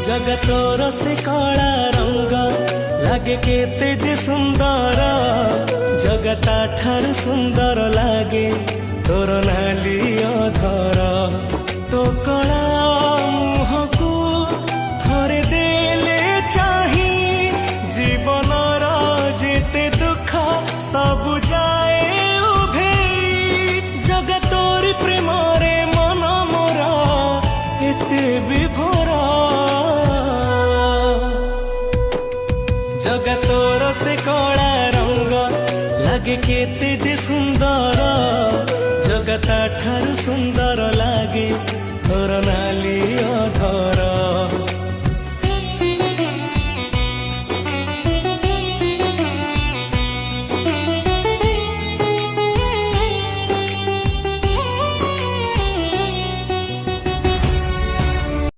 जगतर से कला रंग लागे केते जे सुंदर जगता ठार सुंदर लागे तोर नाली अधर तो कला मुह को थरे देले चाही जीवनर जेते दुख सब जाए उभे जगतोर प्रेम रे मन मोर एते विभोर जगतोर से कला रंग लागे केते जे सुंदर जगता ठार सुंदर लागे तोर नाली